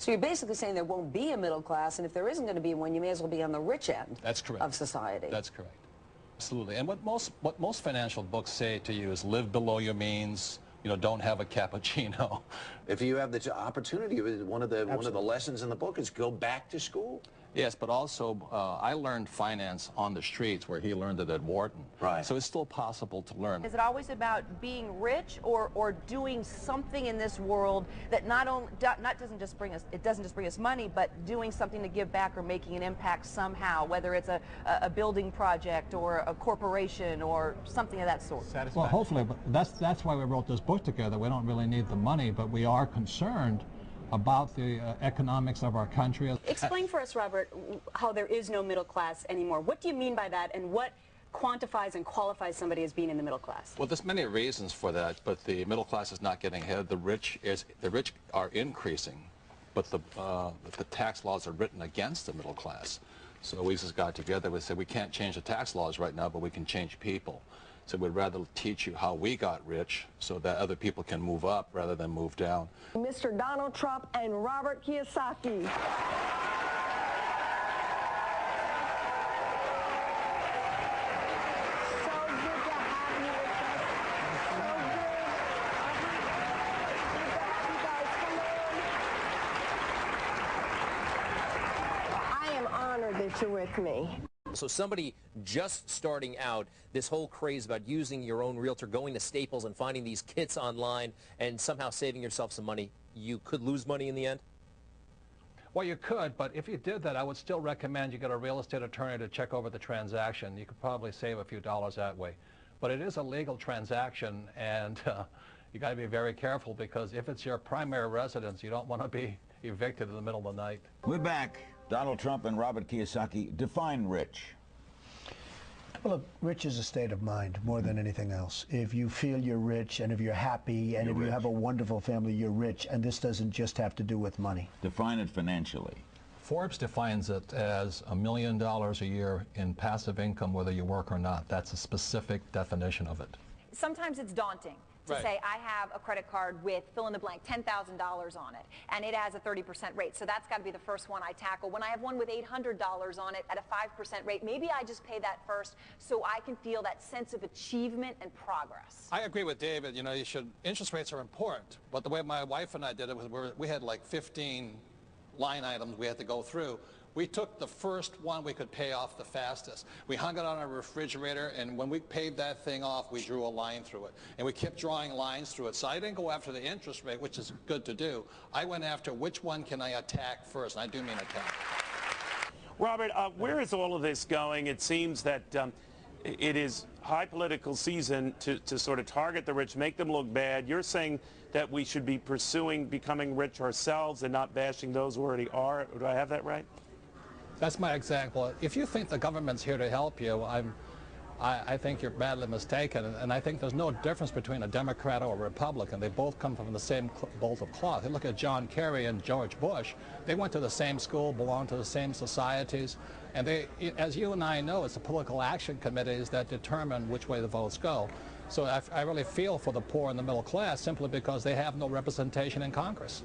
So you're basically saying there won't be a middle class, and if there isn't going to be one, you may as well be on the rich end. That's correct. Of society. That's correct. Absolutely. And what most financial books say to you is live below your means. You know, don't have a cappuccino. If you have the opportunity, one of the lessons in the book is go back to school. Yes, but also I learned finance on the streets where he learned it at Wharton. Right. So it's still possible to learn. Is it always about being rich or doing something in this world that doesn't just bring us money, but doing something to give back or making an impact somehow, whether it's a building project or a corporation or something of that sort? Well, hopefully, but that's why we wrote this book together. We don't really need the money, but we are concerned about the economics of our country. Explain for us, Robert, how there is no middle class anymore. What do you mean by that, and what quantifies and qualifies somebody as being in the middle class? Well, there's many reasons for that, but the middle class is not getting ahead. The rich are increasing, but the tax laws are written against the middle class. So we just got together. We said we can't change the tax laws right now, but we can change people. So we'd rather teach you how we got rich so that other people can move up rather than move down. Mr. Donald Trump and Robert Kiyosaki. That you're with me. So somebody just starting out, this whole craze about using your own realtor, going to Staples and finding these kits online and somehow saving yourself some money, you could lose money in the end? Well, you could, but if you did that, I would still recommend you get a real estate attorney to check over the transaction. You could probably save a few dollars that way. But it is a legal transaction, and you got to be very careful, because if it's your primary residence, you don't want to be evicted in the middle of the night. We're back. Donald Trump and Robert Kiyosaki. Define rich. Well, look, rich is a state of mind more than anything else. If you feel you're rich, and if you're happy, and if you have a wonderful family, you're rich. And this doesn't just have to do with money. Define it financially. Forbes defines it as $1 million a year in passive income, whether you work or not. That's a specific definition of it. Sometimes it's daunting to say, I have a credit card with fill in the blank, $10,000 on it, and it has a 30% rate, so that's got to be the first one I tackle. When I have one with $800 on it at a 5% rate, maybe I just pay that first so I can feel that sense of achievement and progress. I agree with David. You know, interest rates are important, but the way my wife and I did it was we had like 15 line items we had to go through. We took the first one we could pay off the fastest. We hung it on our refrigerator, and when we paid that thing off, we drew a line through it. And we kept drawing lines through it. So I didn't go after the interest rate, which is good to do. I went after which one can I attack first, and I do mean attack. Robert, where is all of this going? It seems that it is high political season to sort of target the rich, make them look bad. You're saying that we should be pursuing becoming rich ourselves and not bashing those who already are. Do I have that right? That's my example. If you think the government's here to help you, I think you're badly mistaken. And I think there's no difference between a Democrat or a Republican. They both come from the same bolt of cloth. You look at John Kerry and George Bush. They went to the same school, belonged to the same societies. And they, as you and I know, it's the political action committees that determine which way the votes go. So I really feel for the poor and the middle class simply because they have no representation in Congress.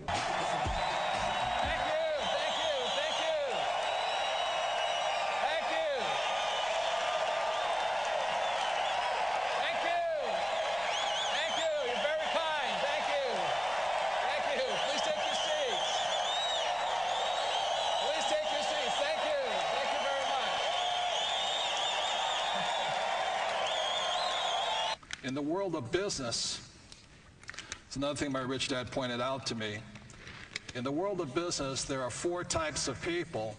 In the world of business, it's another thing my rich dad pointed out to me. In the world of business, there are 4 types of people,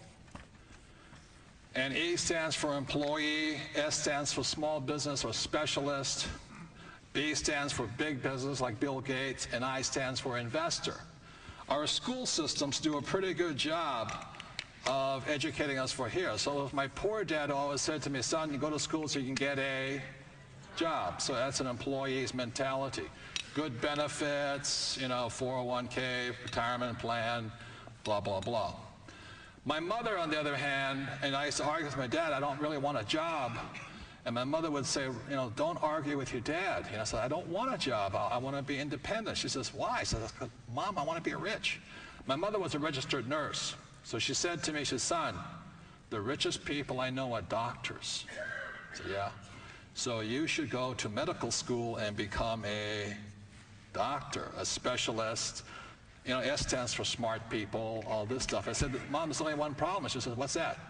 and E stands for employee, S stands for small business or specialist, B stands for big business like Bill Gates, and I stands for investor. Our school systems do a pretty good job of educating us for here. So my poor dad always said to me, son, you go to school so you can get a job. So that's an employee's mentality. Good benefits, you know, 401k, retirement plan, blah, blah, blah. My mother, on the other hand, and I used to argue with my dad, I don't really want a job. And my mother would say, you know, don't argue with your dad. You know, so I don't want a job. I want to be independent. She says, why? I said, Mom, I want to be rich. My mother was a registered nurse, so she said to me, she said, son, the richest people I know are doctors. I said, yeah. So you should go to medical school and become a doctor, a specialist. You know, S stands for smart people, all this stuff. I said, Mom, there's only one problem. She said, what's that?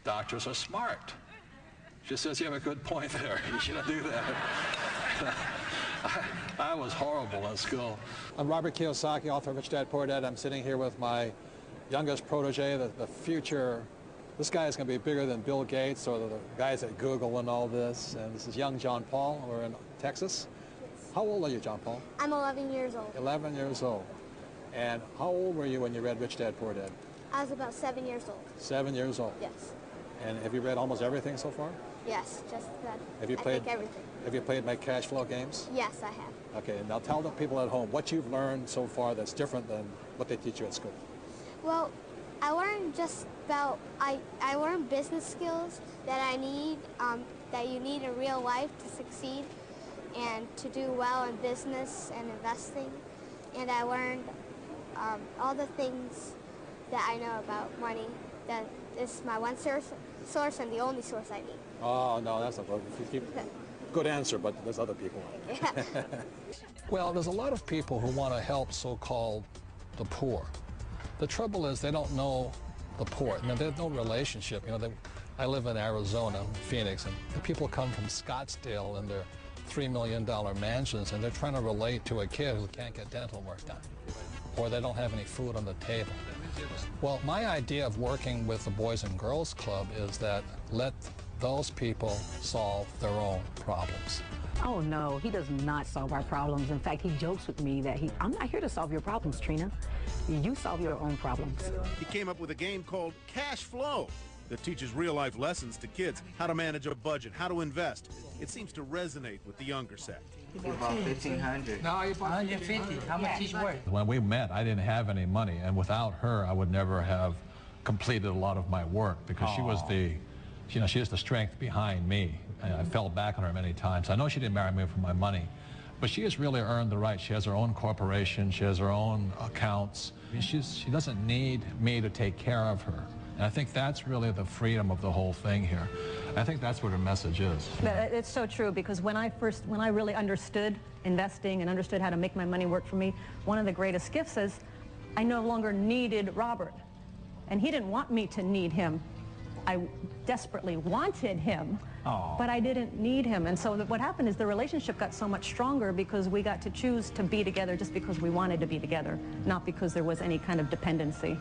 Doctors are smart. She says, you have a good point there. You shouldn't do that. I was horrible in school. I'm Robert Kiyosaki, author of Rich Dad, Poor Dad. I'm sitting here with my youngest protege, the future. This guy is going to be bigger than Bill Gates or the guys at Google and all this. And this is young John Paul. We're in Texas. How old are you, John Paul? I'm 11 years old. 11 years old. And how old were you when you read Rich Dad, Poor Dad? I was about 7 years old. 7 years old? Yes. And have you read almost everything so far? Yes, just that. Have you played, I think everything. Have you played my cash flow games? Yes, I have. Okay, now tell the people at home what you've learned so far that's different than what they teach you at school. Well, I learned just about, I learned business skills that I need, that you need in real life to succeed and to do well in business and investing. And I learned all the things that I know about money. That is my one source and the only source I need. Oh, no, that's a good answer, but there's other people. Yeah. Well, there's a lot of people who want to help so-called the poor. The trouble is they don't know the poor. Now, there's no relationship. You know, I live in Arizona, Phoenix, and the people come from Scottsdale and they're $3 million mansions, and they're trying to relate to a kid who can't get dental work done, or they don't have any food on the table. Well, my idea of working with the Boys and Girls Club is that let those people solve their own problems. Oh, no, he does not solve our problems. In fact, he jokes with me that I'm not here to solve your problems, Trina. You solve your own problems. He came up with a game called Cash Flow that teaches real-life lessons to kids, how to manage a budget, how to invest. It seems to resonate with the younger set. About 1,500. No, you bought 150. How much each worth? When we met, I didn't have any money, and without her, I would never have completed a lot of my work because she was the, you know, she is the strength behind me. And I fell back on her many times. I know she didn't marry me for my money, but she has really earned the right. She has her own corporation. She has her own accounts. She doesn't need me to take care of her. And I think that's really the freedom of the whole thing here. I think that's what her message is. It's so true, because when I really understood investing and understood how to make my money work for me, one of the greatest gifts is I no longer needed Robert. And he didn't want me to need him. I desperately wanted him, but I didn't need him. And so what happened is the relationship got so much stronger because we got to choose to be together just because we wanted to be together, not because there was any kind of dependency.